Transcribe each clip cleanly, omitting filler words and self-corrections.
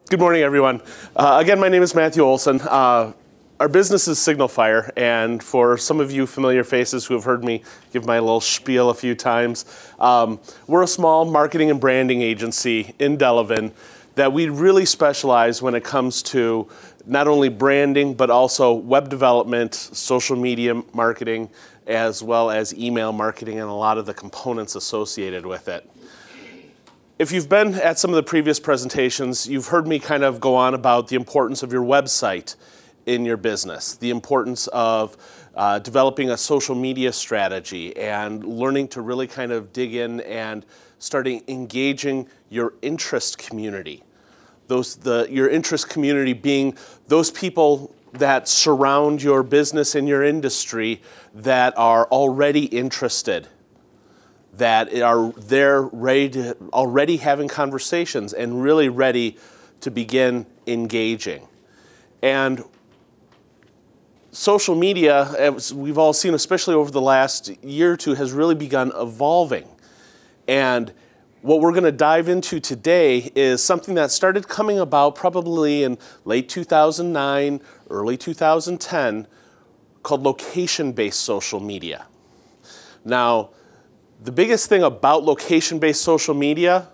Good morning, everyone. Again, my name is Matthew Olson. Our business is Signalfire, and for some of you familiar faces who have heard me give my little spiel a few times, we're a small marketing and branding agency in Delavan that we really specialize when it comes to not only branding, but also web development, social media marketing, as well as email marketing and a lot of the components associated with it. If you've been at some of the previous presentations, you've heard me kind of go on about the importance of your website in your business, the importance of developing a social media strategy and learning to really kind of dig in and starting engaging your interest community. Your interest community being those people that surround your business and your industry that are already interested, that are there ready to, already having conversations and really ready to begin engaging. And social media, as we've all seen, especially over the last year or two, has really begun evolving. And what we're going to dive into today is something that started coming about probably in late 2009, early 2010, called location-based social media. Now, the biggest thing about location-based social media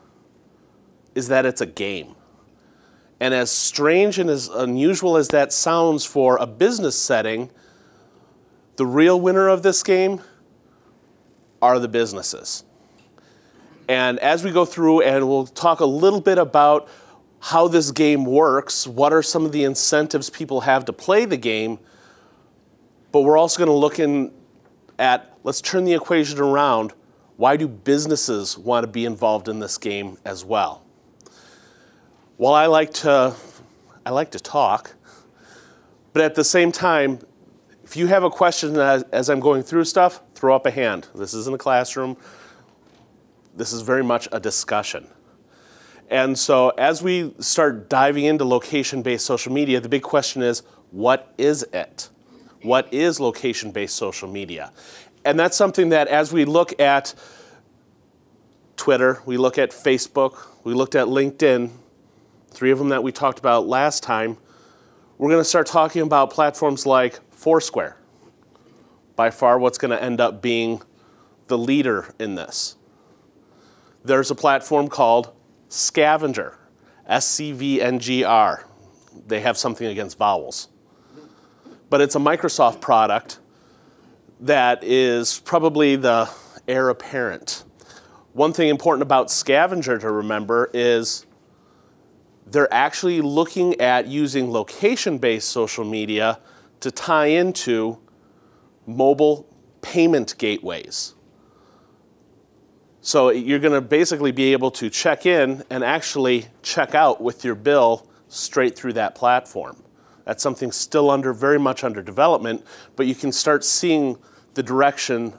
is that it's a game. And as strange and as unusual as that sounds for a business setting, the real winner of this game are the businesses. And as we go through, and we'll talk a little bit about how this game works, what are some of the incentives people have to play the game, but we're also going to look at, let's turn the equation around. Why do businesses want to be involved in this game as well? Well, I like to talk, but at the same time, if you have a question as I'm going through stuff, throw up a hand. This isn't a classroom. This is very much a discussion. And so as we start diving into location-based social media, the big question is, what is it? What is location-based social media? And that's something that as we look at Twitter, we look at Facebook, we looked at LinkedIn, three of them that we talked about last time, we're going to start talking about platforms like Foursquare. By far what's going to end up being the leader in this. There's a platform called Scavenger, S-C-V-N-G-R. They have something against vowels. But it's a Microsoft product that is probably the heir apparent. One thing important about Scavenger to remember is they're actually looking at using location-based social media to tie into mobile payment gateways. So you're going to basically be able to check in and actually check out with your bill straight through that platform. That's something still very much under development, but you can start seeing the direction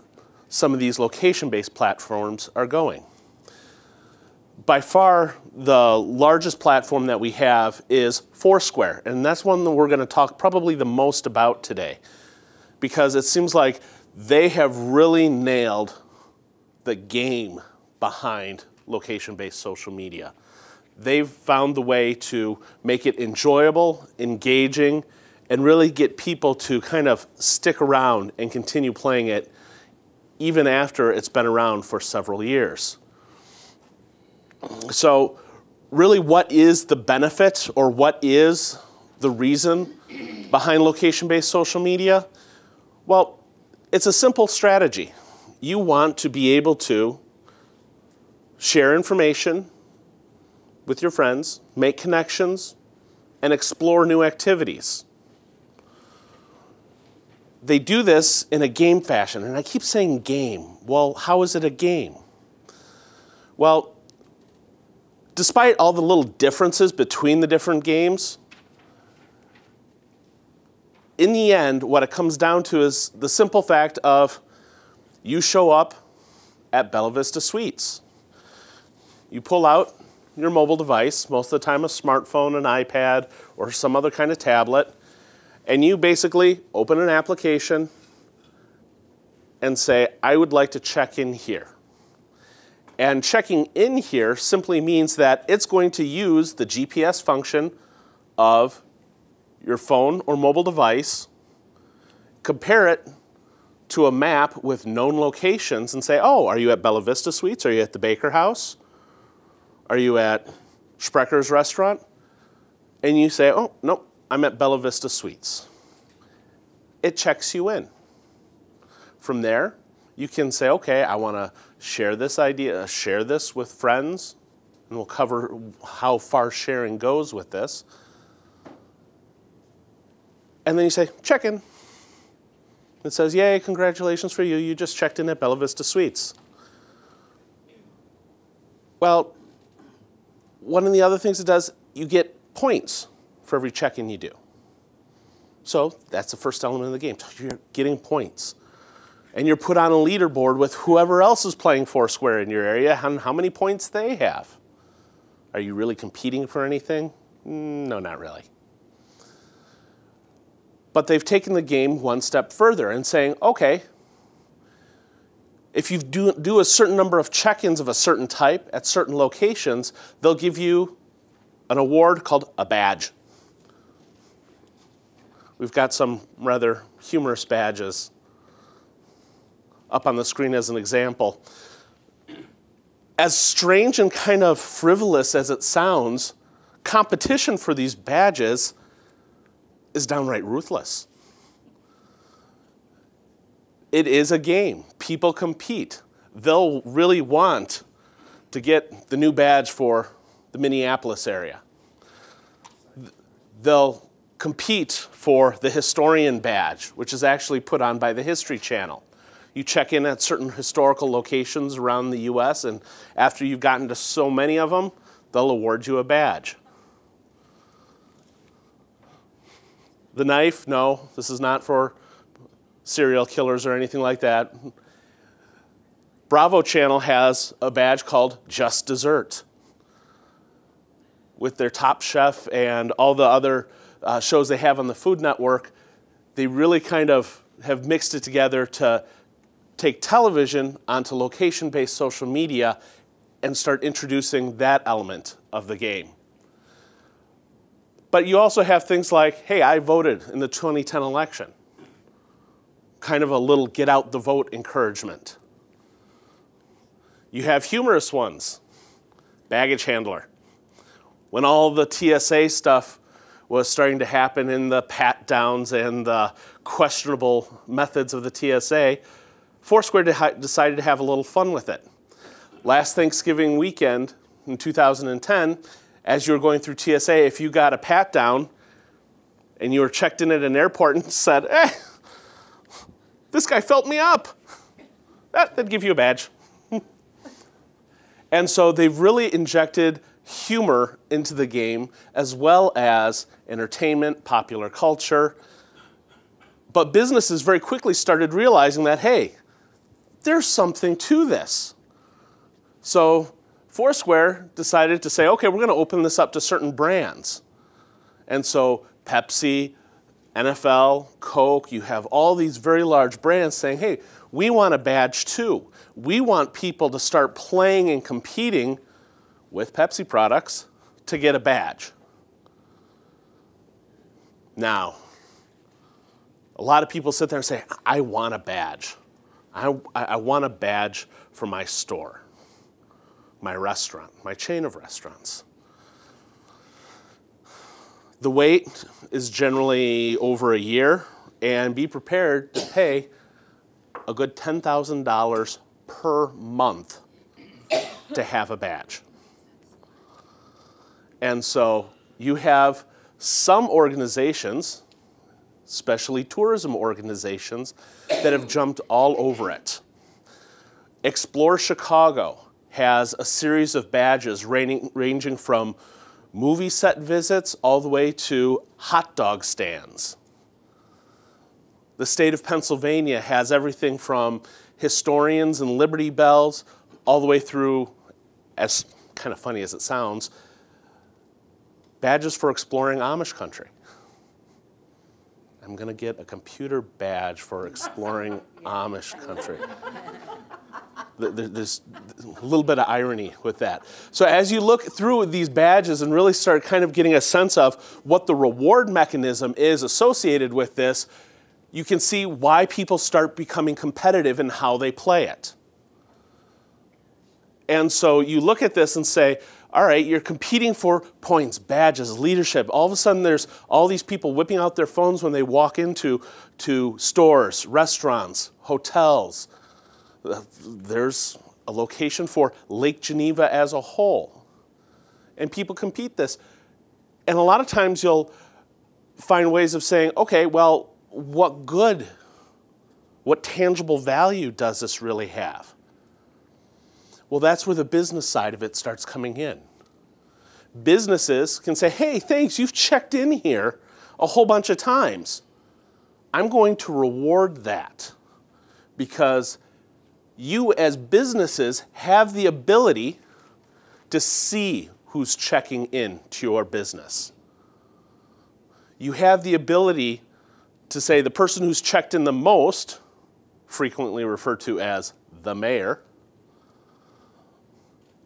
some of these location-based platforms are going. By far, the largest platform that we have is Foursquare, and that's one that we're going to talk probably the most about today, because it seems like they have really nailed the game behind location-based social media. They've found the way to make it enjoyable, engaging, and really get people to kind of stick around and continue playing it even after it's been around for several years. So really, what is the benefit or what is the reason behind location-based social media? Well, it's a simple strategy. You want to be able to share information with your friends, make connections, and explore new activities. They do this in a game fashion, and I keep saying game. Well, how is it a game? Well, despite all the little differences between the different games, in the end, what it comes down to is the simple fact of you show up at Bella Vista Suites. You pull out your mobile device, most of the time a smartphone, an iPad, or some other kind of tablet, and you basically open an application and say, I would like to check in here. And checking in here simply means that it's going to use the GPS function of your phone or mobile device, compare it to a map with known locations and say, oh, are you at Bella Vista Suites? Are you at the Baker House? Are you at Sprecker's Restaurant? And you say, oh, nope, I'm at Bella Vista Suites. It checks you in. From there, you can say, okay, I want to share this idea, share this with friends, and we'll cover how far sharing goes with this. And then you say, check in. It says, yay, congratulations for you. You just checked in at Bella Vista Suites. Well, one of the other things it does, you get points for every check-in you do. So that's the first element of the game. You're getting points. And you're put on a leaderboard with whoever else is playing Foursquare in your area and how many points they have. Are you really competing for anything? No, not really. But they've taken the game one step further and saying, okay, if you do a certain number of check-ins of a certain type at certain locations, they'll give you an award called a badge. We've got some rather humorous badges up on the screen as an example. As strange and kind of frivolous as it sounds, competition for these badges is downright ruthless. It is a game. People compete. They'll really want to get the new badge for the Minneapolis area. They'll compete for the historian badge, which is actually put on by the History Channel. You check in at certain historical locations around the US, and after you've gotten to so many of them, they'll award you a badge. The knife, no, this is not for serial killers or anything like that. Bravo Channel has a badge called Just Dessert. With their Top Chef and all the other shows they have on the Food Network, they really kind of have mixed it together to take television onto location-based social media and start introducing that element of the game. But you also have things like, hey, I voted in the 2010 election. Kind of a little get out the vote encouragement. You have humorous ones. Baggage handler. When all the TSA stuff was starting to happen in the pat-downs and the questionable methods of the TSA, Foursquare decided to have a little fun with it. Last Thanksgiving weekend in 2010, as you were going through TSA, if you got a pat-down and you were checked in at an airport and said, hey, this guy felt me up, they'd give you a badge. And so they've really injected humor into the game as well as entertainment, popular culture. But businesses very quickly started realizing that, hey, there's something to this. So Foursquare decided to say, okay, we're going to open this up to certain brands. And so Pepsi, NFL, Coke, you have all these very large brands saying, hey, we want a badge too. We want people to start playing and competing with Pepsi products to get a badge. Now, a lot of people sit there and say, I want a badge. I want a badge for my store, my restaurant, my chain of restaurants. The wait is generally over a year, and be prepared to pay a good $10,000 per month to have a badge. And so you have some organizations, especially tourism organizations, that have jumped all over it. Explore Chicago has a series of badges ranging from movie set visits all the way to hot dog stands. The state of Pennsylvania has everything from historians and Liberty Bells all the way through, as kind of funny as it sounds, badges for exploring Amish country. I'm going to get a computer badge for exploring Amish country. There's a little bit of irony with that. So as you look through these badges and really start kind of getting a sense of what the reward mechanism is associated with this, you can see why people start becoming competitive in how they play it. And so you look at this and say, all right, you're competing for points, badges, leadership. All of a sudden there's all these people whipping out their phones when they walk into stores, restaurants, hotels. There's a location for Lake Geneva as a whole. And people compete this. And a lot of times you'll find ways of saying, okay, well, what good, what tangible value does this really have? Well, that's where the business side of it starts coming in. Businesses can say, hey, thanks, you've checked in here a whole bunch of times. I'm going to reward that because you as businesses have the ability to see who's checking in to your business. You have the ability to say the person who's checked in the most, frequently referred to as the mayor,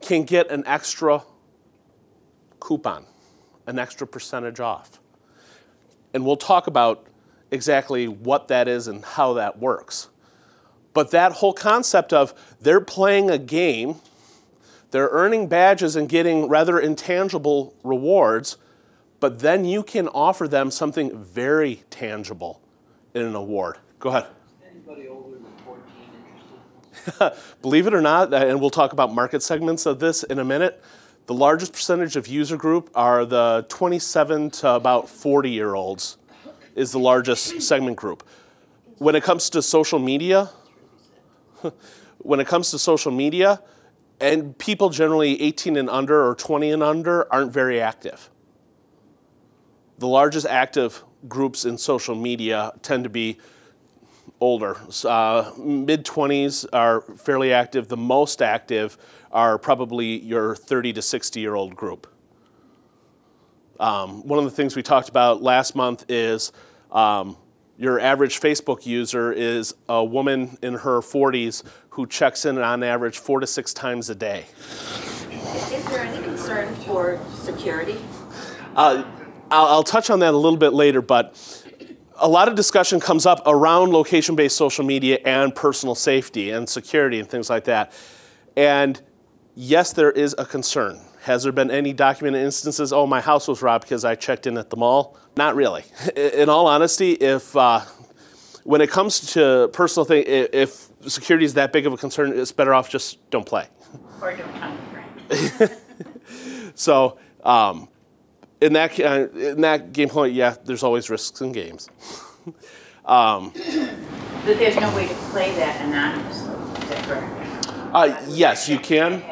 can get an extra coupon, an extra percentage off. And we'll talk about exactly what that is and how that works. But that whole concept of they're playing a game, they're earning badges and getting rather intangible rewards, but then you can offer them something very tangible in an award. Go ahead. Anybody older than 14 interested? Believe it or not, and we'll talk about market segments of this in a minute, the largest percentage of user group are the 27 to about 40-year-olds is the largest segment group. When it comes to social media, and people generally 18 and under or 20 and under aren't very active. The largest active groups in social media tend to be older. Mid-20s are fairly active. The most active are probably your 30 to 60-year-old group. One of the things we talked about last month is your average Facebook user is a woman in her 40s who checks in on average 4 to 6 times a day. Is there any concern for security? I'll touch on that a little bit later, but a lot of discussion comes up around location-based social media and personal safety and security and things like that. And yes, there is a concern. Has there been any documented instances, oh, my house was robbed because I checked in at the mall? Not really. In all honesty, if when it comes to personal things, if security is that big of a concern, it's better off just don't play. Or don't come to So in that game point, yeah, there's always risks in games. But there's no way to play that anonymously, is that correct? Yes, you can.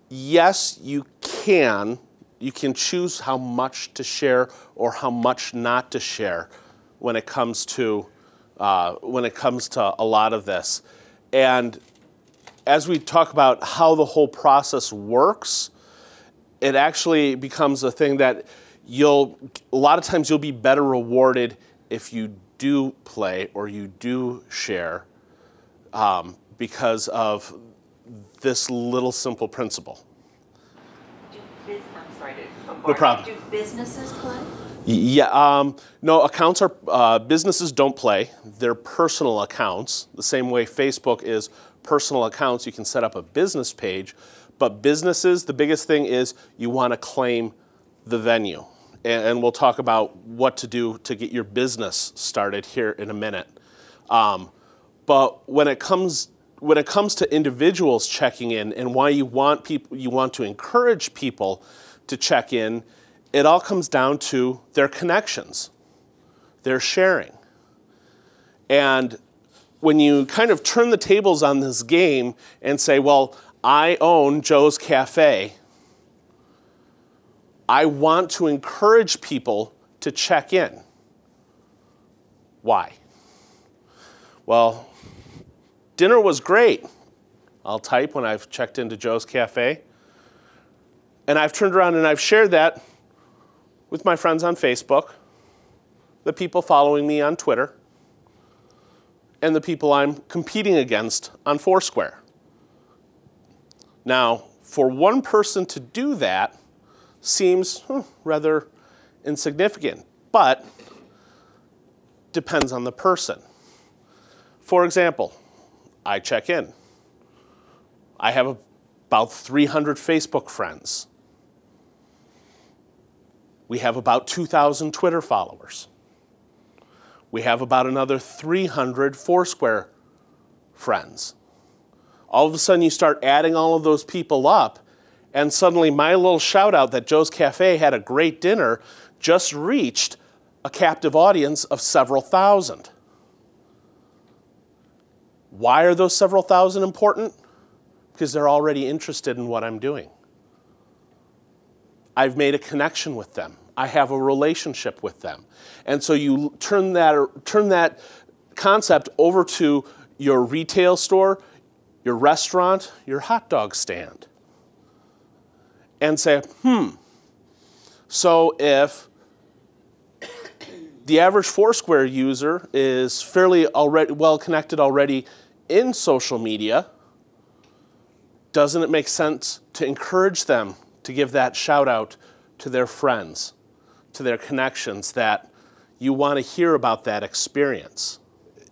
Yes, you can. You can choose how much to share or how much not to share when it comes to a lot of this. And as we talk about how the whole process works, it actually becomes a thing that a lot of times you'll be better rewarded if you do play or you do share because of this little simple principle. No problem. Do businesses play? Yeah, no, accounts are, businesses don't play. They're personal accounts. The same way Facebook is personal accounts, you can set up a business page. But businesses, the biggest thing is you want to claim the venue. And we'll talk about what to do to get your business started here in a minute. But when it comes to individuals checking in and why you want to encourage people to check in, it all comes down to their connections, their sharing. And when you kind of turn the tables on this game and say, well, I own Joe's Cafe, I want to encourage people to check in. Why? Well, dinner was great. I'll type when I've checked into Joe's Cafe. And I've turned around and I've shared that with my friends on Facebook, the people following me on Twitter. and the people I'm competing against on Foursquare. Now, for one person to do that seems rather insignificant, but depends on the person. For example, I check in. I have about 300 Facebook friends. We have about 2,000 Twitter followers. We have about another 300 Foursquare friends. All of a sudden you start adding all of those people up, and suddenly my little shout out that Joe's Cafe had a great dinner just reached a captive audience of several thousand. Why are those several thousand important? Because they're already interested in what I'm doing. I've made a connection with them. I have a relationship with them. And so you turn that concept over to your retail store, your restaurant, your hot dog stand. And say, so if the average Foursquare user is fairly well connected already in social media, doesn't it make sense to encourage them to give that shout out to their friends, to their connections, that you want to hear about that experience?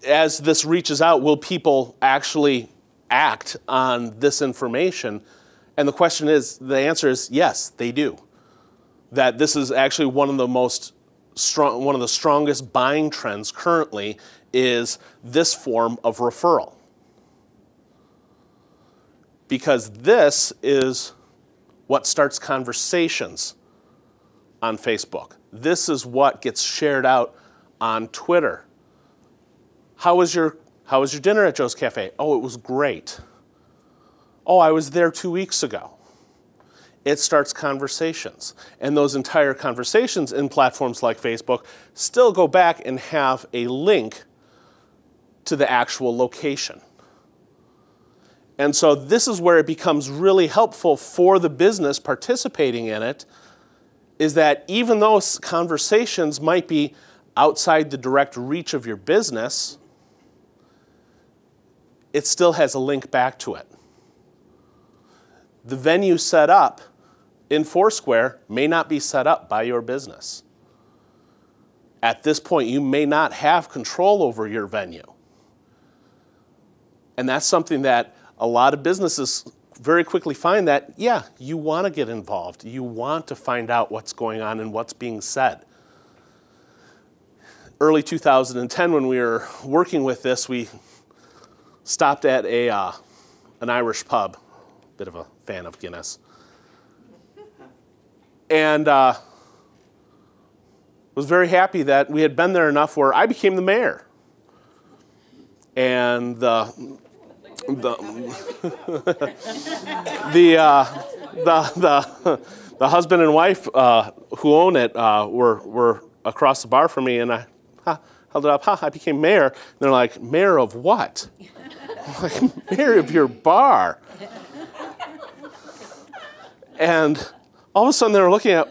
As this reaches out, will people actually act on this information? And the question is, the answer is yes, they do. That this is actually one of the strongest buying trends currently is this form of referral. Because this is what starts conversations on Facebook. This is what gets shared out on Twitter. How was your dinner at Joe's Cafe? Oh, it was great. Oh, I was there 2 weeks ago. It starts conversations. And those entire conversations in platforms like Facebook still go back and have a link to the actual location. And so this is where it becomes really helpful for the business participating in it, is that even though conversations might be outside the direct reach of your business, it still has a link back to it. The venue set up in Foursquare may not be set up by your business. At this point, you may not have control over your venue. And that's something that a lot of businesses very quickly find that, yeah, you want to get involved. You want to find out what's going on and what's being said. Early 2010, when we were working with this, we stopped at an Irish pub. Bit of a fan of Guinness. And was very happy that we had been there enough where I became the mayor. And the husband and wife who own it were across the bar from me, and I held it up. I became mayor. And they're like, mayor of what? I'm like, mayor of your bar. And all of a sudden they were looking at,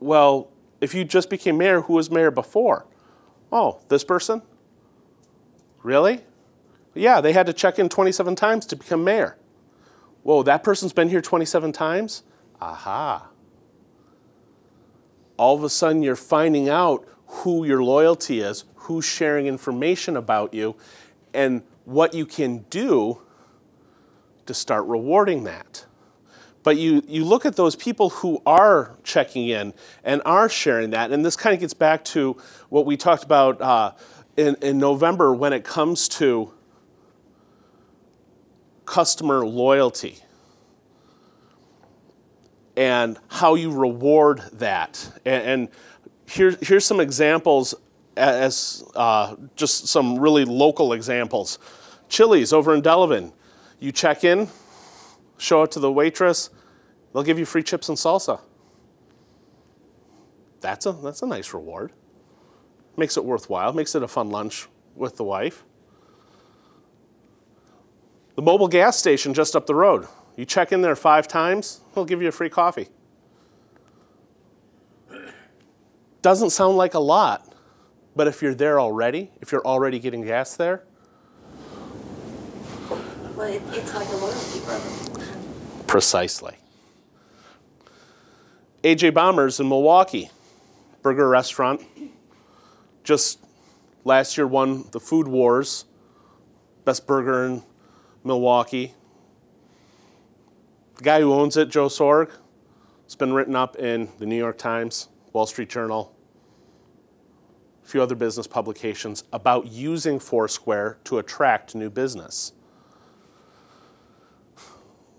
well, if you just became mayor, who was mayor before? Oh, this person? Really? Yeah, they had to check in 27 times to become mayor. Whoa, that person's been here 27 times? Aha. All of a sudden you're finding out who your loyalty is, who's sharing information about you, and what you can do to start rewarding that. But you look at those people who are checking in and are sharing that, and this kind of gets back to what we talked about in November when it comes to customer loyalty and how you reward that. And here's some examples as just some really local examples. Chili's over in Delavan. You check in, show it to the waitress, they'll give you free chips and salsa. That's a nice reward. Makes it worthwhile, makes it a fun lunch with the wife. The mobile gas station just up the road. You check in there 5 times, they'll give you a free coffee. Doesn't sound like a lot, but if you're there already, if you're already getting gas there, Well, it's like a loyalty program. Precisely. AJ Bombers in Milwaukee, burger restaurant, just last year won the Food Wars, best burger in Milwaukee. The guy who owns it, Joe Sorg, it's been written up in the New York Times, Wall Street Journal, a few other business publications about using Foursquare to attract new business.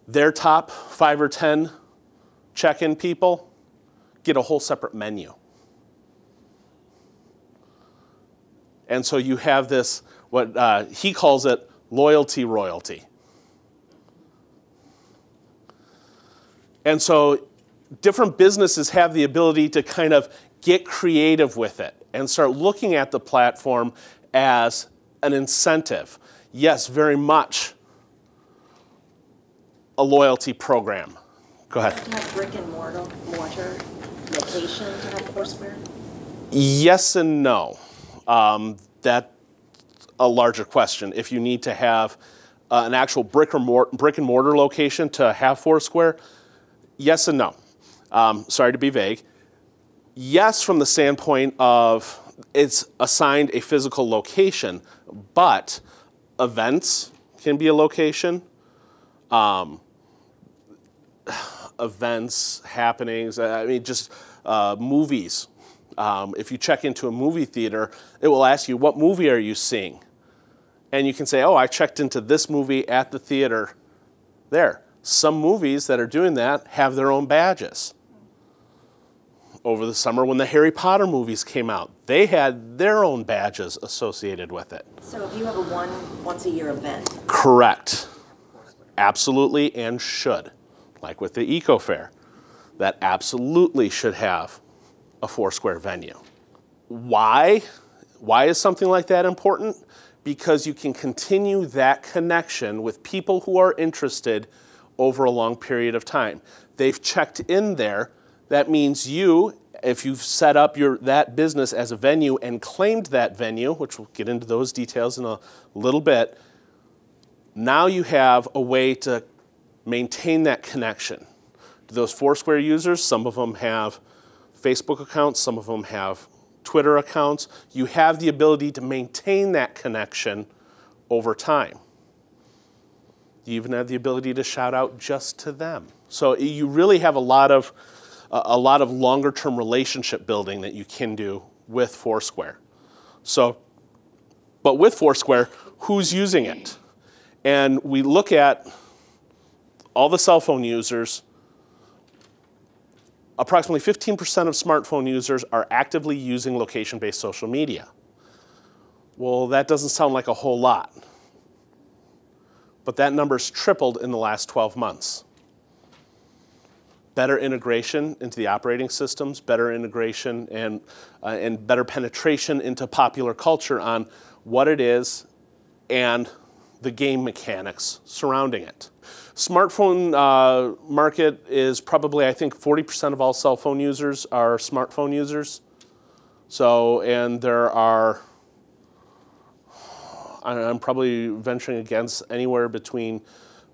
Their top 5 or 10 check-in people get a whole separate menu. And so you have this, what he calls it, loyalty royalty. And so different businesses have the ability to kind of get creative with it and start looking at the platform as an incentive. Yes, very much a loyalty program. Go ahead. Do you have brick and mortar location to have Foursquare? Yes and no. That's a larger question. If you need to have an actual brick and mortar location to have Foursquare, yes and no. Sorry to be vague. Yes, from the standpoint of it's assigned a physical location, but events can be a location. Events, happenings, I mean, just movies. If you check into a movie theater, it will ask you, what movie are you seeing? And you can say, oh, I checked into this movie at the theater there. Some movies that are doing that have their own badges. Over the summer when the Harry Potter movies came out, they had their own badges associated with it. So if you have a once a year event? Correct. Absolutely, and should. Like with the Eco Fair, that absolutely should have a Foursquare venue. Why? Why is something like that important? Because you can continue that connection with people who are interested over a long period of time. They've checked in there. That means you, if you've set up that business as a venue and claimed that venue, which we'll get into those details in a little bit, now you have a way to maintain that connection. To those Foursquare users, some of them have Facebook accounts, some of them have Twitter accounts. You have the ability to maintain that connection over time. You even have the ability to shout out just to them. So you really have a lot of longer-term relationship building that you can do with Foursquare. So, but with Foursquare, who's using it? And we look at all the cell phone users. Approximately 15% of smartphone users are actively using location-based social media. Well, that doesn't sound like a whole lot. But that number's tripled in the last 12 months. Better integration into the operating systems, better integration and better penetration into popular culture on what it is and the game mechanics surrounding it. Smartphone market is probably, I think, 40% of all cell phone users are smartphone users. So, and there are, I'm probably venturing against anywhere between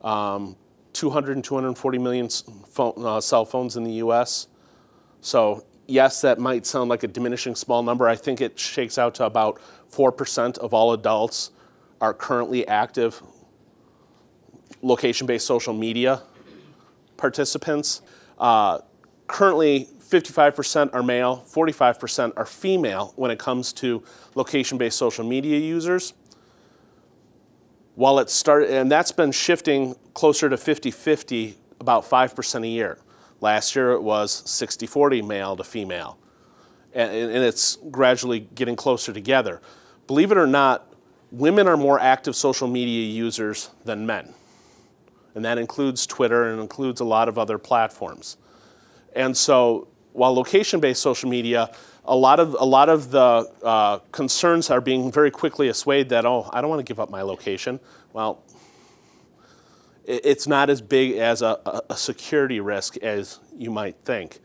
200 and 240 million cell phones in the US. So yes, that might sound like a diminishing small number. I think it shakes out to about 4% of all adults are currently active location-based social media participants. Currently, 55% are male, 45% are female when it comes to location-based social media users. While it started, and that's been shifting closer to 50-50, about 5% a year. Last year it was 60-40 male to female. And it's gradually getting closer together. Believe it or not, women are more active social media users than men. And that includes Twitter and includes a lot of other platforms. And so while location-based social media, a lot of the concerns are being very quickly assuaged that, oh, I don't want to give up my location. Well, it's not as big as a security risk as you might think.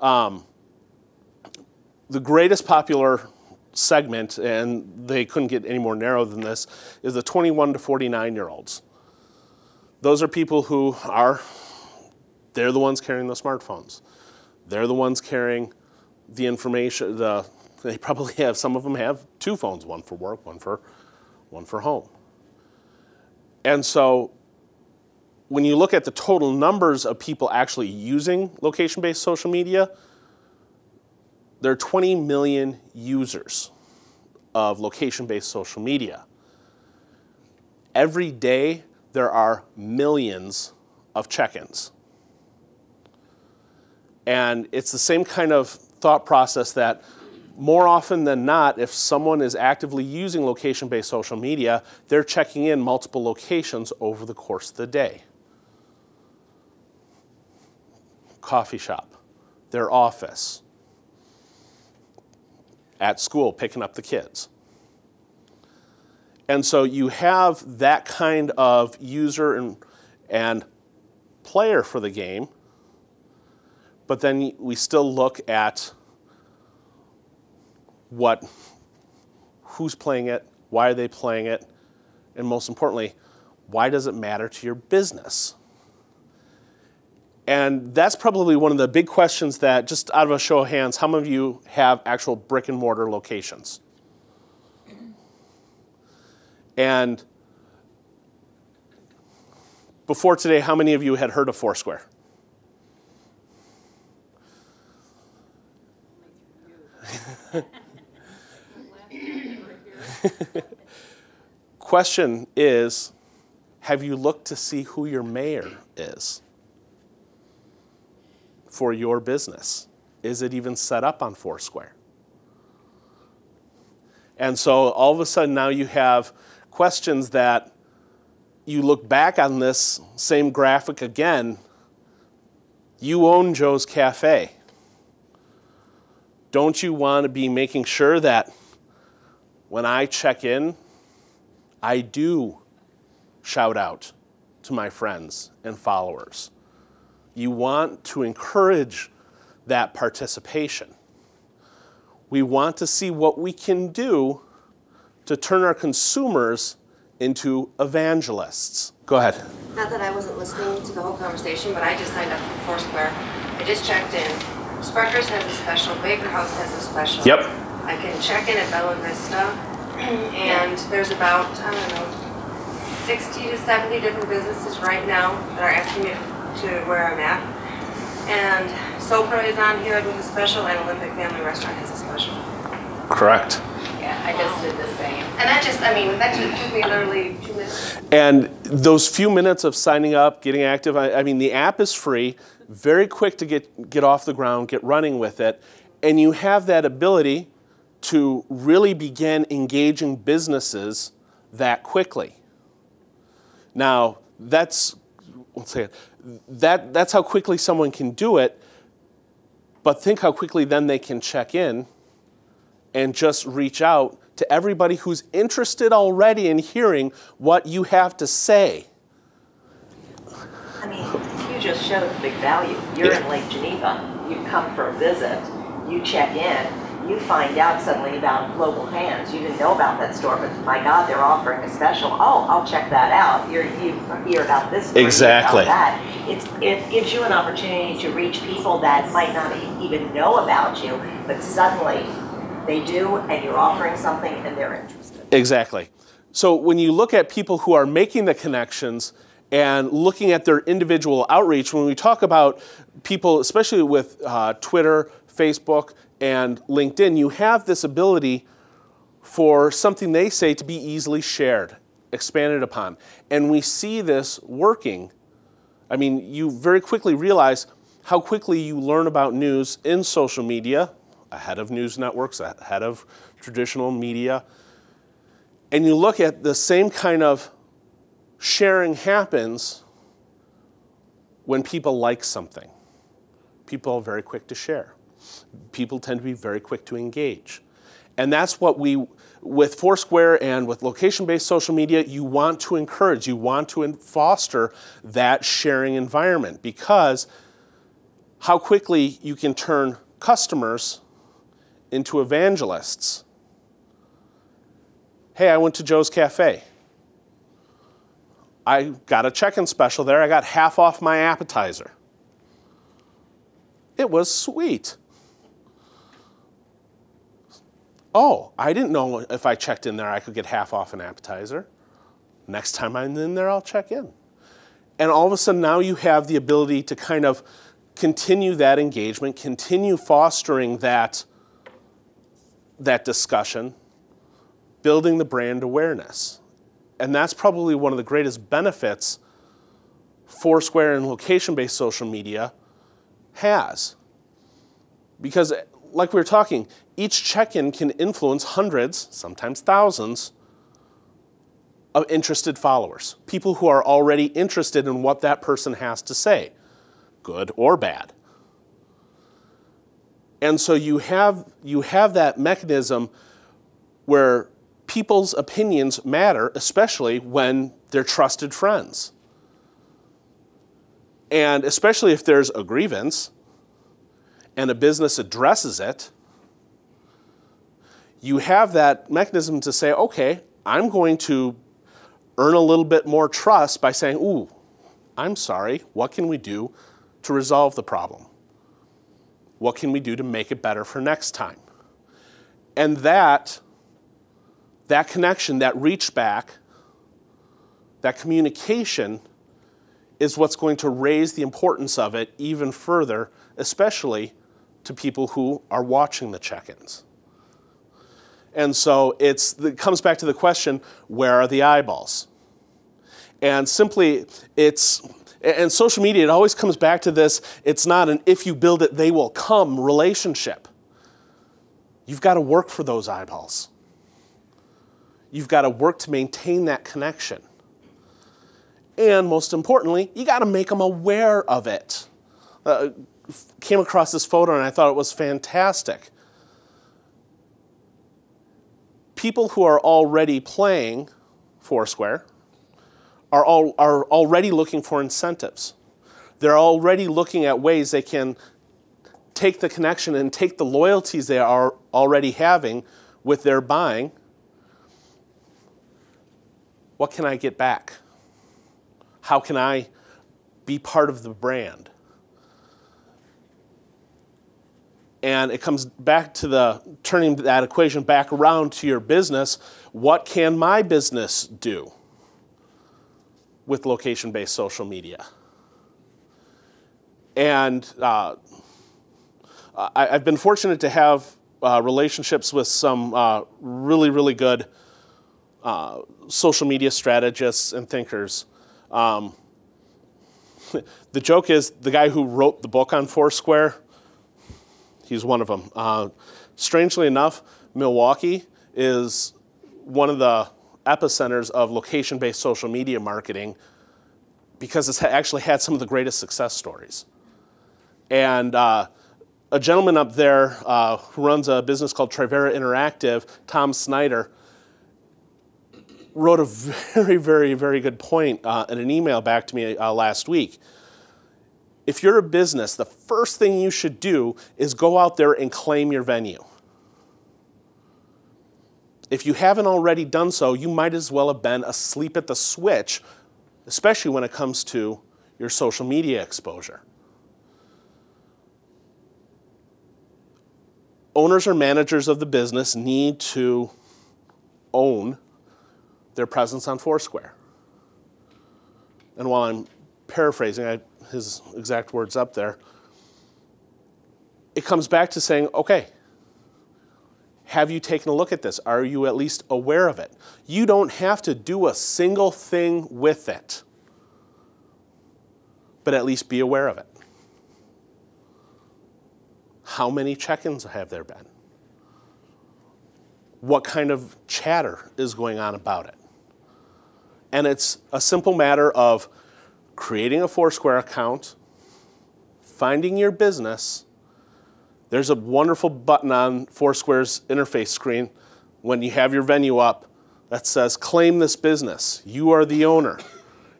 The greatest popular segment, and they couldn't get any more narrow than this, is the 21 to 49-year-olds. Those are people who they're the ones carrying the smartphones. They're the ones carrying the information. They probably have, some of them have 2 phones, one for work, one for home. And so when you look at the total numbers of people actually using location-based social media, there are 20 million users of location-based social media. Every day, there are millions of check-ins. And it's the same kind of thought process that more often than not, if someone is actively using location-based social media, they're checking in multiple locations over the course of the day. Coffee shop, their office, at school, picking up the kids. And so you have that kind of user and player for the game, but then we still look at who's playing it, why are they playing it, and most importantly, why does it matter to your business? And that's probably one of the big questions that, just out of a show of hands, how many of you have actual brick and mortar locations? And before today, how many of you had heard of Foursquare? Question is, have you looked to see who your mayor is for your business? Is it even set up on Foursquare? And so all of a sudden now you have questions that you look back on this same graphic again. You own Joe's Cafe. Don't you want to be making sure that when I check in, I do shout out to my friends and followers? You want to encourage that participation. We want to see what we can do to turn our consumers into evangelists. Go ahead. Not that I wasn't listening to the whole conversation, but I just signed up for Foursquare. I just checked in. Sparkers has a special, Baker House has a special. Yep. I can check in at Bella Vista, and there's about, I don't know, 60 to 70 different businesses right now that are asking me to where I'm at. And Sopra is on here with a special, and Olympic Family Restaurant has a special. Correct. Yeah, I just did the same. And that just took me literally 2 minutes. And those few minutes of signing up, getting active, I mean, the app is free, very quick to get off the ground, get running with it, and you have that ability to really begin engaging businesses that quickly. Now, that's how quickly someone can do it, but think how quickly then they can check in and just reach out to everybody who's interested already in hearing what you have to say. I mean, you just showed the big value. You're in Lake Geneva. You've come for a visit. You check in. You find out suddenly about Global Hands. You didn't know about that store, but my God, they're offering a special. Oh, I'll check that out. You hear about this store, exactly. About that. It gives you an opportunity to reach people that might not even know about you, but suddenly they do, and you're offering something, and they're interested. Exactly. So when you look at people who are making the connections and looking at their individual outreach, when we talk about people, especially with Twitter, Facebook, and LinkedIn, you have this ability for something they say to be easily shared, expanded upon. And we see this working. I mean, you very quickly realize how quickly you learn about news in social media, ahead of news networks, ahead of traditional media. And you look at the same kind of sharing happens when people like something. People are very quick to share. People tend to be very quick to engage. And that's what with Foursquare and with location-based social media, you want to encourage, you want to foster that sharing environment, because how quickly you can turn customers into evangelists. Hey, I went to Joe's Cafe. I got a check-in special there. I got half off my appetizer. It was sweet. Oh, I didn't know if I checked in there I could get half off an appetizer. Next time I'm in there, I'll check in. And all of a sudden now you have the ability to kind of continue that engagement, continue fostering that discussion, building the brand awareness. And that's probably one of the greatest benefits Foursquare and location-based social media has. Because like we were talking, each check-in can influence hundreds, sometimes thousands, of interested followers, people who are already interested in what that person has to say, good or bad. And so you have that mechanism where people's opinions matter, especially when they're trusted friends. And especially if there's a grievance and a business addresses it, you have that mechanism to say, okay, I'm going to earn a little bit more trust by saying, ooh, I'm sorry, what can we do to resolve the problem? What can we do to make it better for next time? And that connection, that reach back, that communication is what's going to raise the importance of it even further, especially to people who are watching the check-ins. And so it comes back to the question, where are the eyeballs? And simply, and social media, it always comes back to this, it's not an if you build it, they will come relationship. You've got to work for those eyeballs. You've got to work to maintain that connection. And most importantly, you got to make them aware of it. Came across this photo and I thought it was fantastic. People who are already playing Foursquare are already looking for incentives. They're already looking at ways they can take the connection and take the loyalties they are already having with their buying. What can I get back? How can I be part of the brand? And it comes back to turning that equation back around to your business. What can my business do with location-based social media? And I've been fortunate to have relationships with some really, really good social media strategists and thinkers. The joke is the guy who wrote the book on Foursquare, he's one of them. Strangely enough, Milwaukee is one of the epicenters of location-based social media marketing because it's actually had some of the greatest success stories. And a gentleman up there who runs a business called Trivera Interactive, Tom Snyder, wrote a very, very, very good point in an email back to me last week. If you're a business, the first thing you should do is go out there and claim your venue. If you haven't already done so, you might as well have been asleep at the switch, especially when it comes to your social media exposure. Owners or managers of the business need to own their presence on Foursquare. And while I'm paraphrasing, his exact words up there, it comes back to saying, okay, have you taken a look at this? Are you at least aware of it? You don't have to do a single thing with it, but at least be aware of it. How many check-ins have there been? What kind of chatter is going on about it? And it's a simple matter of creating a Foursquare account, finding your business. There's a wonderful button on Foursquare's interface screen when you have your venue up that says, claim this business. You are the owner.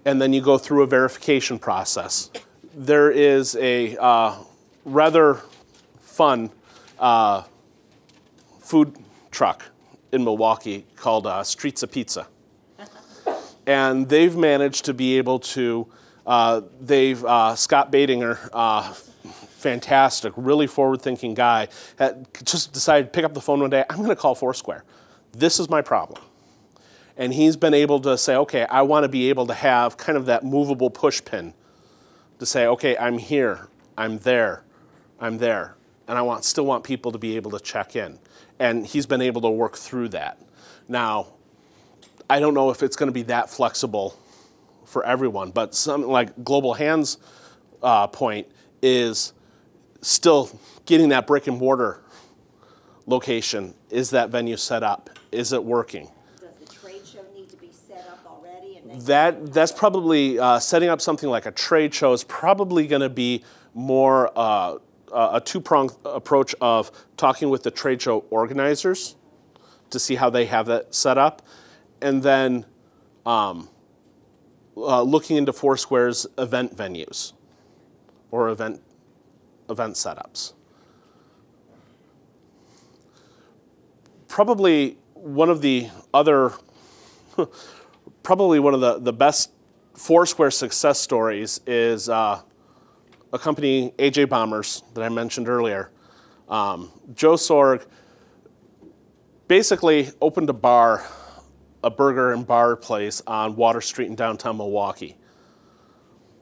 And then you go through a verification process. There is a rather fun food truck in Milwaukee called Streets of Pizza. And they've managed to be able to, Scott Badinger, fantastic, really forward-thinking guy, had just decided to pick up the phone one day, I'm going to call Foursquare. This is my problem. And he's been able to say, okay, I want to be able to have kind of that movable push pin to say, okay, I'm here, I'm there, I'm there. And I still want people to be able to check in. And he's been able to work through that. Now, I don't know if it's going to be that flexible for everyone, but something like Global Hands point is still getting that brick and mortar location. Is that venue set up? Is it working? Does the trade show need to be set up already? And That's probably, setting up something like a trade show is probably going to be more a two-pronged approach of talking with the trade show organizers to see how they have that set up, and then looking into Foursquare's event venues or event setups. Probably one of the best Foursquare success stories is a company, AJ Bombers, that I mentioned earlier. Joe Sorg basically opened a burger and bar place on Water Street in downtown Milwaukee.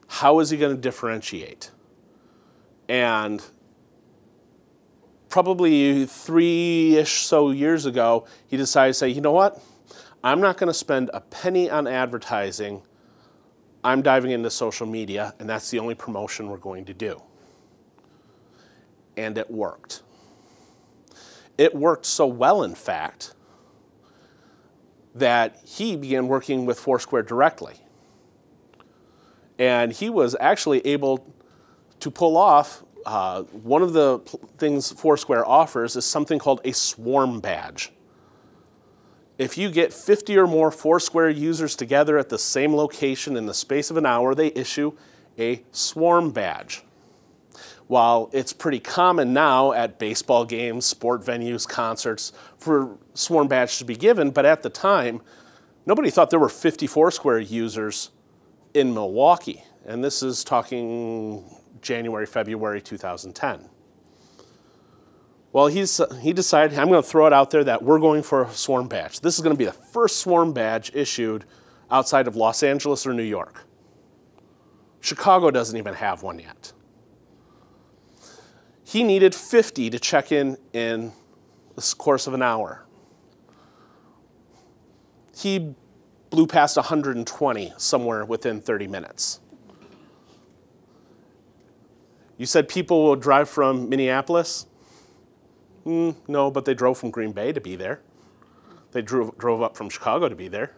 How is he going to differentiate? And probably 3-ish so years ago, he decided to say, you know what? I'm not going to spend a penny on advertising. I'm diving into social media, and that's the only promotion we're going to do. And it worked. It worked so well, in fact, that he began working with Foursquare directly. And he was actually able to pull off, one of the things Foursquare offers is something called a swarm badge. If you get 50 or more Foursquare users together at the same location in the space of an hour, they issue a swarm badge. While it's pretty common now at baseball games, sport venues, concerts, for swarm badge to be given, but at the time, nobody thought there were 50 Foursquare users in Milwaukee. And this is talking January, February 2010. Well, he decided, I'm going to throw it out there that we're going for a swarm badge. This is going to be the first swarm badge issued outside of Los Angeles or New York. Chicago doesn't even have one yet. He needed 50 to check in the course of an hour. He blew past 120 somewhere within 30 minutes. You said people will drive from Minneapolis? No, but they drove from Green Bay to be there. They drove up from Chicago to be there.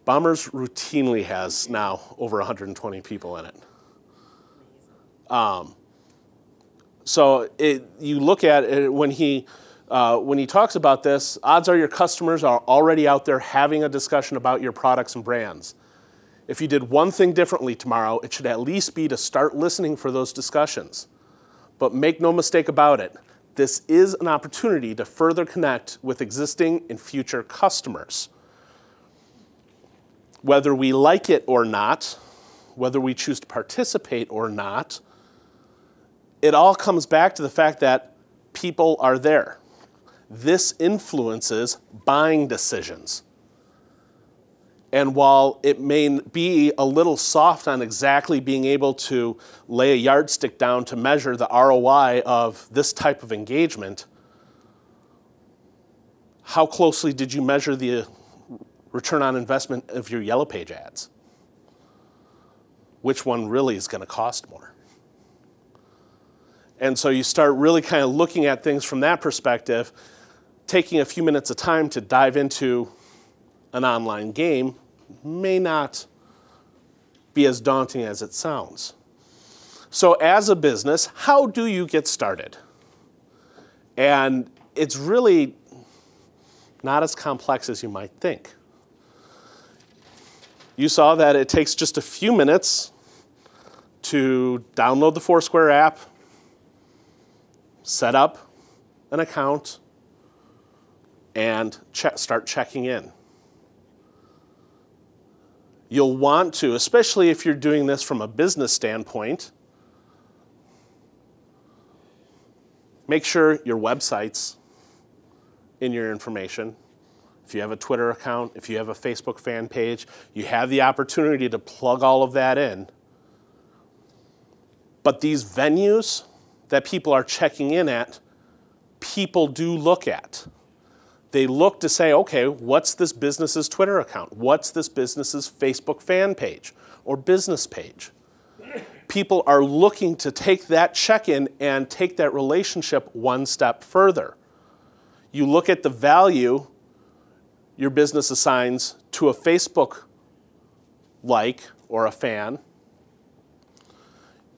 Bombers routinely has now over 120 people in it. So you look at it when he talks about this, odds are your customers are already out there having a discussion about your products and brands. If you did one thing differently tomorrow, it should at least be to start listening for those discussions. But make no mistake about it, this is an opportunity to further connect with existing and future customers. Whether we like it or not, whether we choose to participate or not, it all comes back to the fact that people are there. This influences buying decisions. And while it may be a little soft on exactly being able to lay a yardstick down to measure the ROI of this type of engagement, how closely did you measure the return on investment of your Yellow Page ads? Which one really is going to cost more? And so you start really kind of looking at things from that perspective, taking a few minutes of time to dive into an online game may not be as daunting as it sounds. So as a business, how do you get started? And it's really not as complex as you might think. You saw that it takes just a few minutes to download the Foursquare app, set up an account, and start checking in. You'll want to, especially if you're doing this from a business standpoint, make sure your website's in your information. If you have a Twitter account, if you have a Facebook fan page, you have the opportunity to plug all of that in. But these venues that people are checking in at, people do look at. They look to say, okay, what's this business's Twitter account? What's this business's Facebook fan page or business page? People are looking to take that check-in and take that relationship one step further. You look at the value your business assigns to a Facebook like or a fan.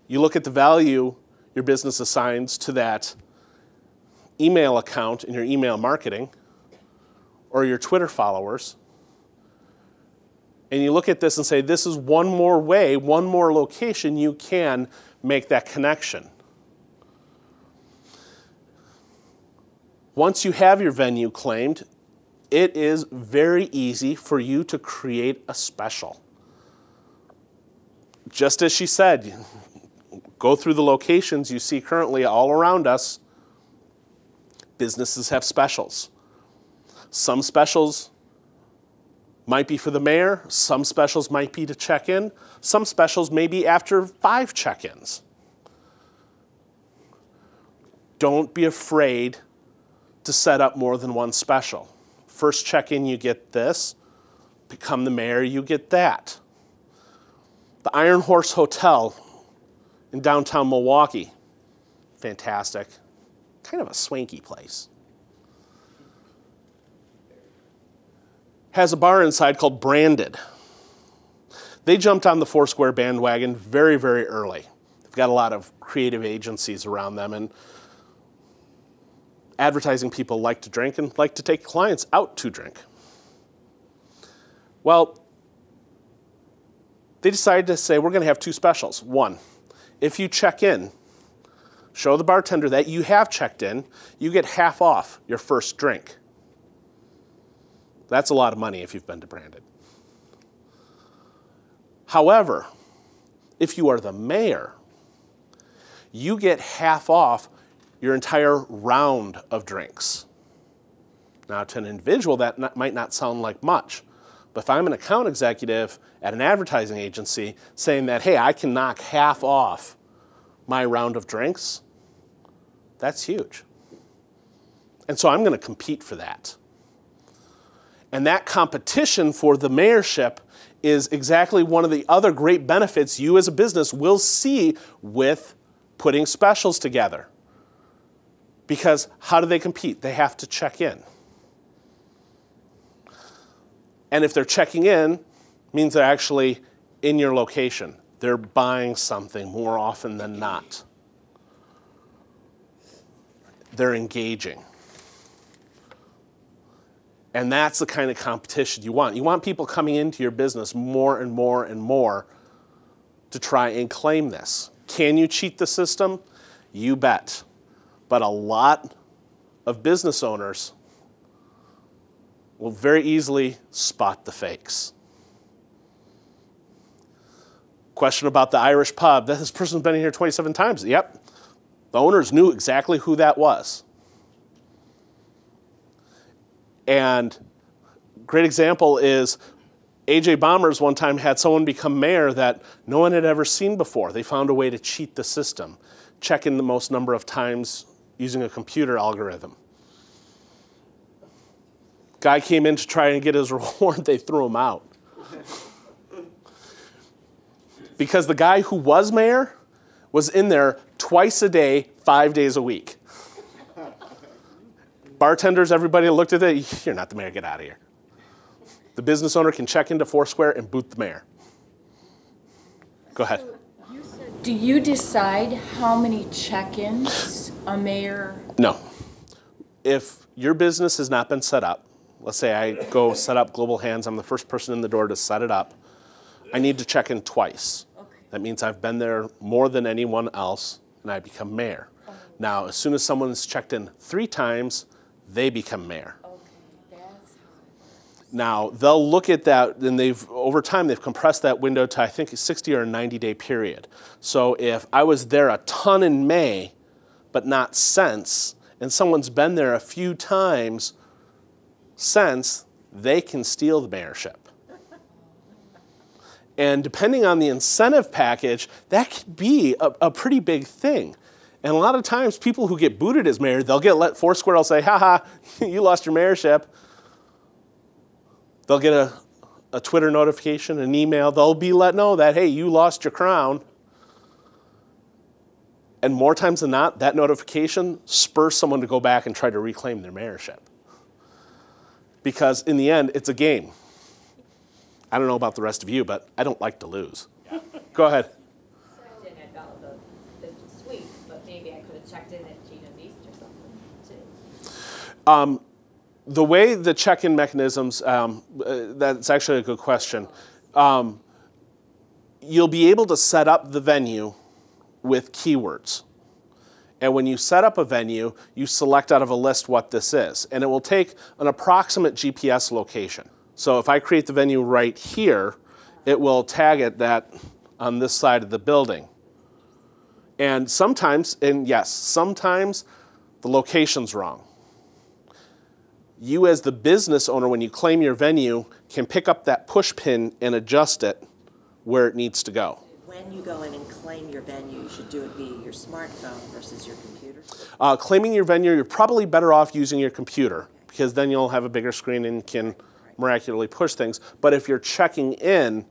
You look at the value your business assigns to that email account in your email marketing or your Twitter followers. And you look at this and say, this is one more way, one more location you can make that connection. Once you have your venue claimed, it is very easy for you to create a special. Just as she said, go through the locations you see currently all around us. Businesses have specials. Some specials might be for the mayor. Some specials might be to check in. Some specials may be after 5 check-ins. Don't be afraid to set up more than one special. First check-in, you get this. Become the mayor, you get that. The Iron Horse Hotel in downtown Milwaukee. Fantastic. Kind of a swanky place. Has a bar inside called Branded. They jumped on the Foursquare bandwagon very, very early. They've got a lot of creative agencies around them, and advertising people like to drink and like to take clients out to drink. Well, they decided to say, we're going to have 2 specials. One, if you check in, show the bartender that you have checked in, you get half off your first drink. That's a lot of money if you've been to Branded. However, if you are the mayor, you get half off your entire round of drinks. Now, to an individual, that might not sound like much. But if I'm an account executive at an advertising agency saying that, hey, I can knock half off my round of drinks, that's huge. And so I'm going to compete for that. And that competition for the mayorship is exactly one of the other great benefits you as a business will see with putting specials together. Because how do they compete? They have to check in. And if they're checking in, means they're actually in your location. They're buying something more often than not. They're engaging. And that's the kind of competition you want. You want people coming into your business more and more and more to try and claim this. Can you cheat the system? You bet. But a lot of business owners will very easily spot the fakes. Question about the Irish pub. This person's been in here 27 times. Yep. The owners knew exactly who that was. And great example is AJ Bombers one time had someone become mayor that no one had ever seen before. They found a way to cheat the system, check in the most number of times using a computer algorithm. Guy came in to try and get his reward, they threw him out. Because the guy who was mayor was in there twice a day, 5 days a week. Bartenders, everybody looked at it, you're not the mayor, get out of here. The business owner can check into Foursquare and boot the mayor. Go ahead. Do you decide how many check-ins a mayor? No. If your business has not been set up, let's say I go set up Global Hands, I'm the first person in the door to set it up, I need to check in twice. Okay. That means I've been there more than anyone else and I become mayor. Now, as soon as someone's checked in 3 times, they become mayor. Okay. Now, they'll look at that, and over time, they've compressed that window to, I think, a 60 or a 90-day period. So if I was there a ton in May, but not since, and someone's been there a few times since, they can steal the mayorship. And depending on the incentive package, that could be a pretty big thing. And a lot of times, people who get booted as mayor, they'll get Foursquare will say, "Ha, you lost your mayorship." They'll get a Twitter notification, an email. They'll be let know that, hey, you lost your crown. And more times than not, that notification spurs someone to go back and try to reclaim their mayorship. Because in the end, it's a game. I don't know about the rest of you, but I don't like to lose. Go ahead. I didn't at Bella the suite, but maybe I could have checked in at Gina's East or something too. The way the check-in mechanisms, that's actually a good question. You'll be able to set up the venue with keywords. And when you set up a venue, you select out of a list what this is. And it will take an approximate GPS location. So if I create the venue right here, it will tag it that on this side of the building. And sometimes, and yes, sometimes the location's wrong. You as the business owner, when you claim your venue, can pick up that push pin and adjust it where it needs to go. When you go in and claim your venue, you should do it via your smartphone versus your computer? Claiming your venue, you're probably better off using your computer because then you'll have a bigger screen and can miraculously push things. But if you're checking in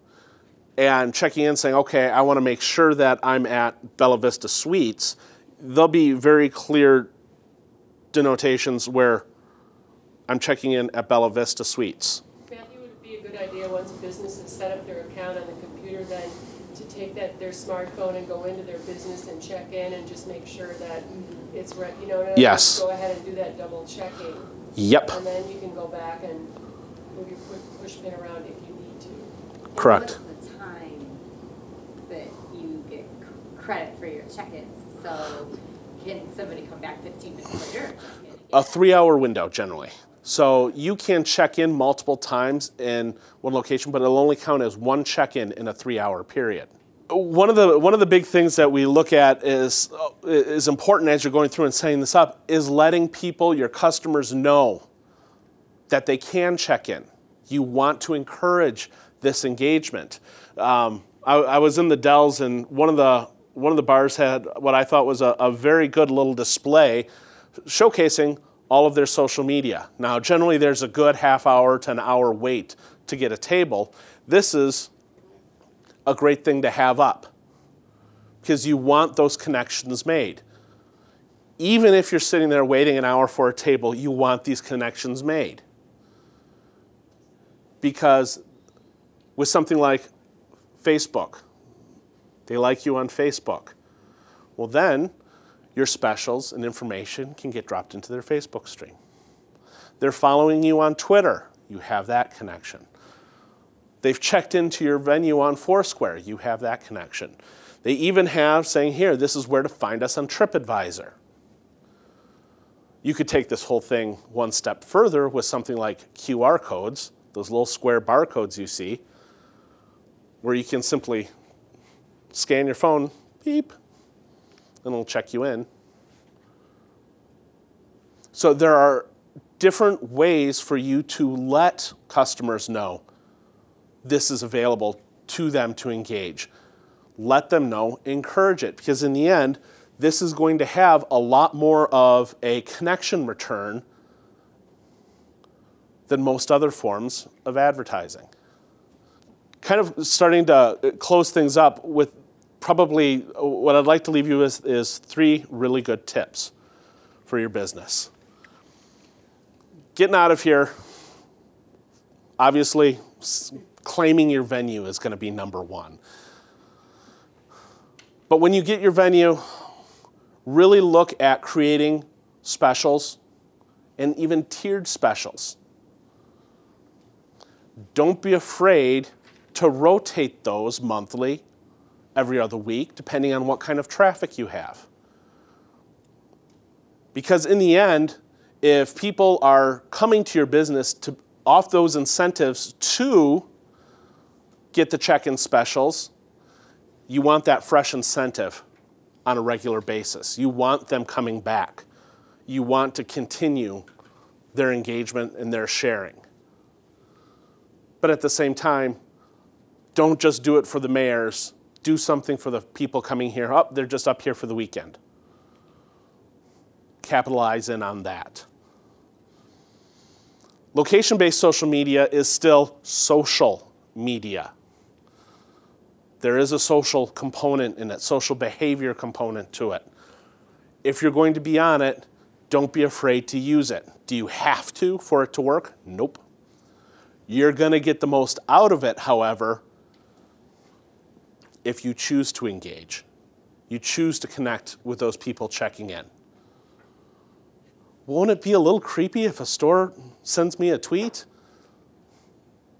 saying, okay, I want to make sure that I'm at Bella Vista Suites, there'll be very clear denotations where I'm checking in at Bella Vista Suites. Matthew, would it be a good idea once a business has set up their account on the computer then to take their smartphone and go into their business and check in and just make sure that it's right, you know, yes. Go ahead and do that double checking. Yep. And then you can go back and move your push pin around if you need to. Correct. And what's the time that you get credit for your check-ins? So can somebody come back 15 minutes later? A 3-hour window generally. So you can check in multiple times in one location, but it'll only count as one check-in in a 3-hour period. One of the big things that we look at is important as you're going through and setting this up is letting people, your customers, know that they can check in. You want to encourage this engagement. I was in the Dells, and one of the bars had what I thought was a very good little display showcasing all of their social media. Now, generally, there's a good half hour to an hour wait to get a table. This is a great thing to have up because you want those connections made. Even if you're sitting there waiting an hour for a table, you want these connections made. Because with something like Facebook, they like you on Facebook. Well, then your specials and information can get dropped into their Facebook stream. They're following you on Twitter. You have that connection. They've checked into your venue on Foursquare. You have that connection. They even have saying here, this is where to find us on TripAdvisor. You could take this whole thing one step further with something like QR codes, those little square barcodes you see, where you can simply scan your phone, beep, and it'll check you in. So there are different ways for you to let customers know this is available to them to engage. Let them know, encourage it, because in the end, this is going to have a lot more of a connection return than most other forms of advertising. Kind of starting to close things up with probably what I'd like to leave you with is 3 really good tips for your business. Getting out of here, obviously, claiming your venue is going to be number 1. But when you get your venue, really look at creating specials and even tiered specials. Don't be afraid to rotate those monthly, every other week, depending on what kind of traffic you have. Because in the end, if people are coming to your business off those incentives to get the check-in specials, you want that fresh incentive on a regular basis. You want them coming back. You want to continue their engagement and their sharing. But at the same time, don't just do it for the mayors. Do something for the people coming here. Oh, they're just up here for the weekend. Capitalize in on that. Location-based social media is still social media. There is a social component in it, social behavior component to it. If you're going to be on it, don't be afraid to use it. Do you have to for it to work? Nope. You're going to get the most out of it, however, if you choose to engage. You choose to connect with those people checking in. Won't it be a little creepy if a store sends me a tweet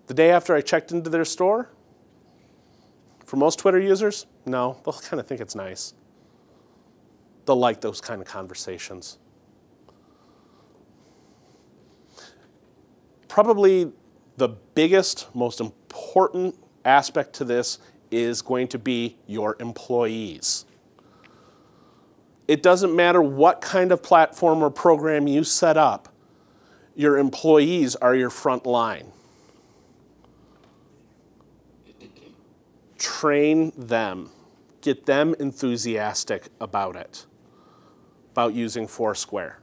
the day after I checked into their store? For most Twitter users, no, they'll kind of think it's nice. They'll like those kind of conversations. Probably the biggest, most important aspect to this is going to be your employees. It doesn't matter what kind of platform or program you set up, your employees are your front line. Train them. Get them enthusiastic about it, about using Foursquare.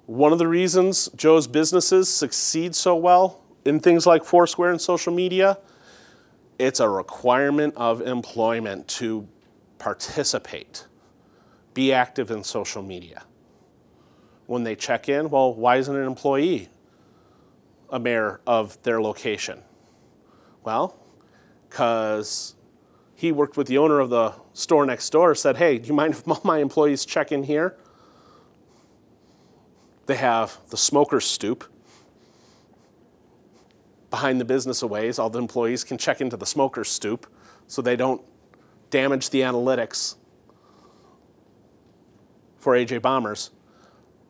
One of the reasons Joe's businesses succeed so well in things like Foursquare and social media, it's a requirement of employment to participate, be active in social media. When they check in, well, why isn't an employee a mayor of their location? Well, because he worked with the owner of the store next door, said, hey, do you mind if my employees check in here? They have the smoker's stoop. Behind the business a ways, all the employees can check into the smoker's stoop so they don't damage the analytics for AJ Bombers.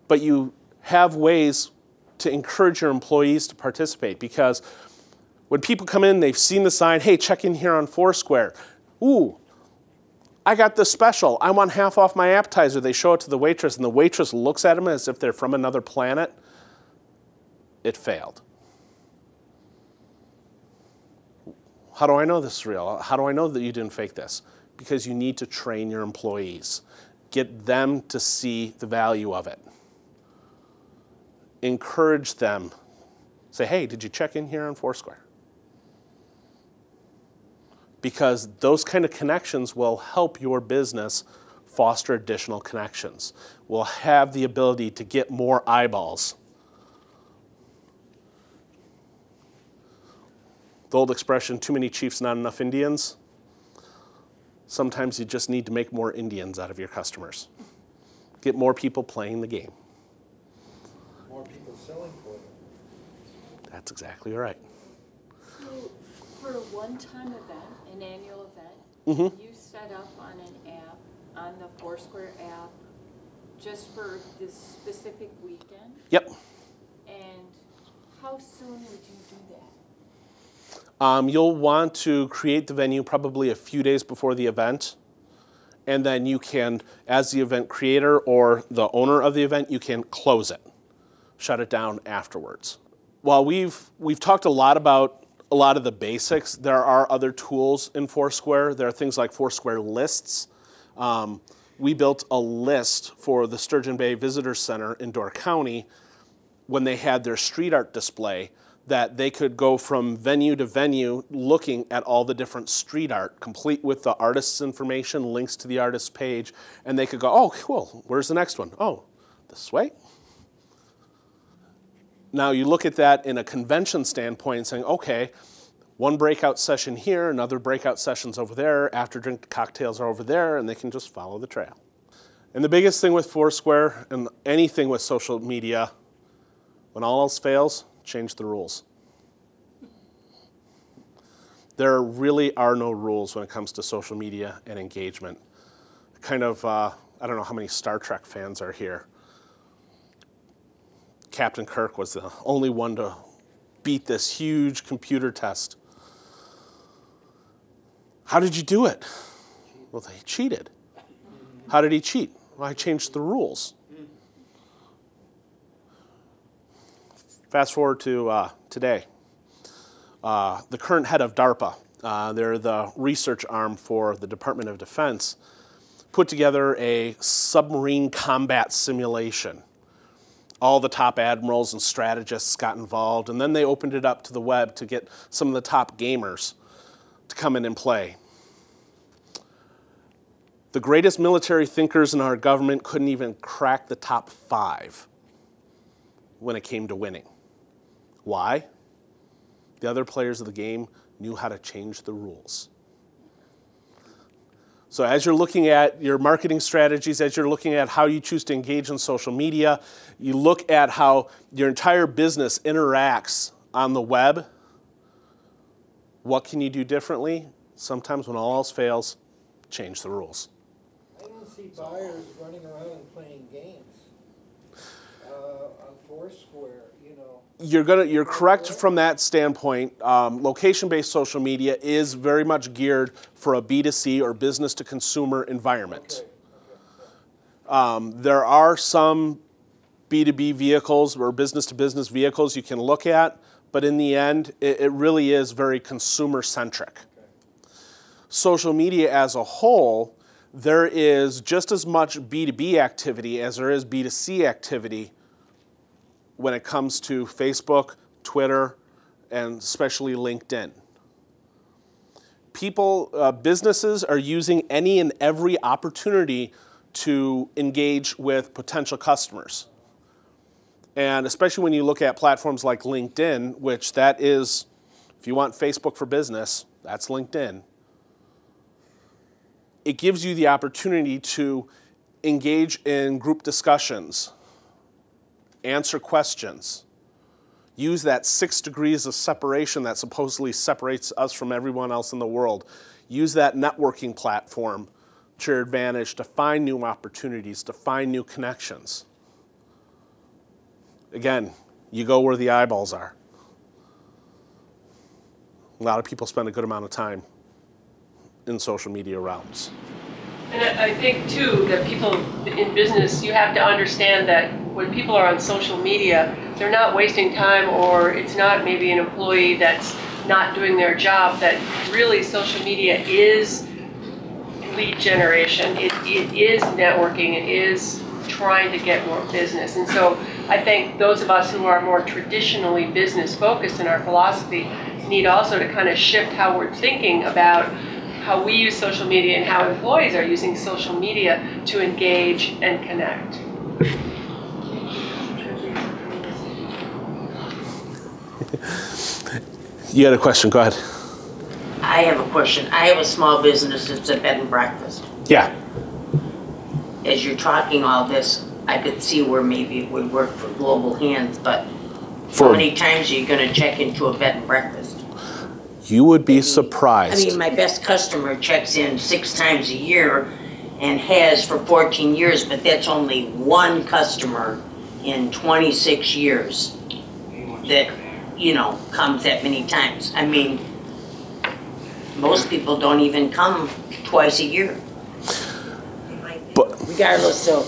But you have ways to encourage your employees to participate, because when people come in, they've seen the sign, hey, check in here on Foursquare. Ooh, I got this special. I want half off my appetizer. They show it to the waitress, and the waitress looks at them as if they're from another planet. It failed. How do I know this is real? How do I know that you didn't fake this? Because you need to train your employees. Get them to see the value of it. Encourage them. Say, hey, did you check in here on Foursquare? Because those kind of connections will help your business foster additional connections. Will have the ability to get more eyeballs. The old expression, too many chiefs, not enough Indians. Sometimes you just need to make more Indians out of your customers. Get more people playing the game. More people selling for you. That's exactly right. So for a one-time event, an annual event, you set up on an app, on the Foursquare app, just for this specific weekend? Yep. And how soon would you do that? You'll want to create the venue probably a few days before the event. And then you can, as the event creator or the owner of the event, you can close it, shut it down afterwards. While we've talked a lot about a lot of the basics, there are other tools in Foursquare. There are things like Foursquare lists. We built a list for the Sturgeon Bay Visitor Center in Door County when they had their street art display, that they could go from venue to venue looking at all the different street art, complete with the artist's information, links to the artist's page, and they could go, oh, cool, where's the next one? Oh, this way? Now you look at that in a convention standpoint saying, okay, one breakout session here, another breakout sessions over there, after drink cocktails are over there, and they can just follow the trail. And the biggest thing with Foursquare and anything with social media, when all else fails, change the rules. There really are no rules when it comes to social media and engagement. Kind of, I don't know how many Star Trek fans are here. Captain Kirk was the only one to beat this huge computer test. How did you do it? Well, they cheated. How did he cheat? Well, I changed the rules. Fast forward to today. The current head of DARPA, they're the research arm for the Department of Defense, put together a submarine combat simulation. All the top admirals and strategists got involved, and then they opened it up to the web to get some of the top gamers to come in and play. The greatest military thinkers in our government couldn't even crack the top 5 when it came to winning. Why? The other players of the game knew how to change the rules. So as you're looking at your marketing strategies, as you're looking at how you choose to engage in social media, you look at how your entire business interacts on the web. What can you do differently? Sometimes when all else fails, change the rules. I didn't see buyers running around and playing games on Foursquare, you know. You're correct from that standpoint. Location-based social media is very much geared for a B2C or business-to-consumer environment. There are some B2B vehicles or business-to-business vehicles you can look at, but in the end, it really is very consumer-centric. Social media as a whole, there is just as much B2B activity as there is B2C activity when it comes to Facebook, Twitter, and especially LinkedIn. Businesses are using any and every opportunity to engage with potential customers. And especially when you look at platforms like LinkedIn, which that is, if you want Facebook for business, that's LinkedIn. It gives you the opportunity to engage in group discussions, answer questions, use that 6 degrees of separation that supposedly separates us from everyone else in the world. Use that networking platform to your advantage to find new opportunities, to find new connections. Again, you go where the eyeballs are. A lot of people spend a good amount of time in social media realms. And I think, too, that people in business, you have to understand that when people are on social media, they're not wasting time, or it's not maybe an employee that's not doing their job, that really social media is lead generation. It is networking. It is trying to get more business. And so I think those of us who are more traditionally business focused in our philosophy need also to kind of shift how we're thinking about how we use social media and how employees are using social media to engage and connect. You had a question, go ahead. I have a question. I have a small business, it's a bed and breakfast. Yeah. As you're talking all this, I could see where maybe it would work for global hands, but how many times are you gonna check into a bed and breakfast? You would be surprised. I mean, my best customer checks in 6 times a year and has for 14 years, but that's only one customer in 26 years that, you know, comes that many times. I mean, most people don't even come twice a year. But, regardless of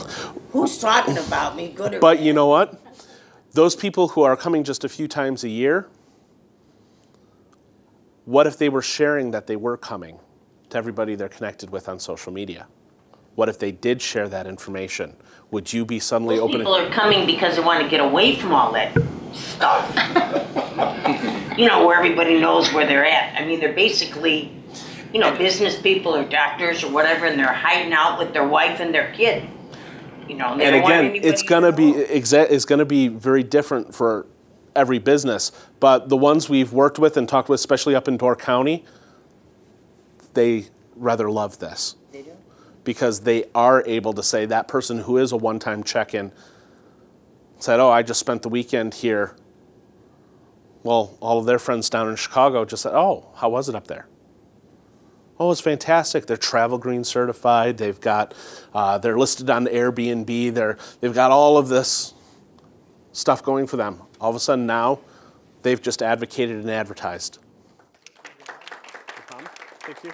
who's talking about me, good or bad. But you know what? Those people who are coming just a few times a year, what if they were sharing that they were coming to everybody they're connected with on social media? What if they did share that information? Would you be suddenly opening? People are coming because they want to get away from all that stuff. You know, where everybody knows where they're at. I mean, they're basically, you know, business people or doctors or whatever, and they're hiding out with their wife and their kid. You know, and again, it's gonna be very different for every business, but the ones we've worked with and talked with, especially up in Door County, they rather love this. They do? Because they are able to say that person who is a one-time check-in said, oh, I just spent the weekend here. Well, all of their friends down in Chicago just said, oh, how was it up there? Oh, it's fantastic. They're Travel Green certified. They've got, they're listed on Airbnb. They've got all of this stuff going for them. All of a sudden now, they've just advocated and advertised. No problem. Thank you.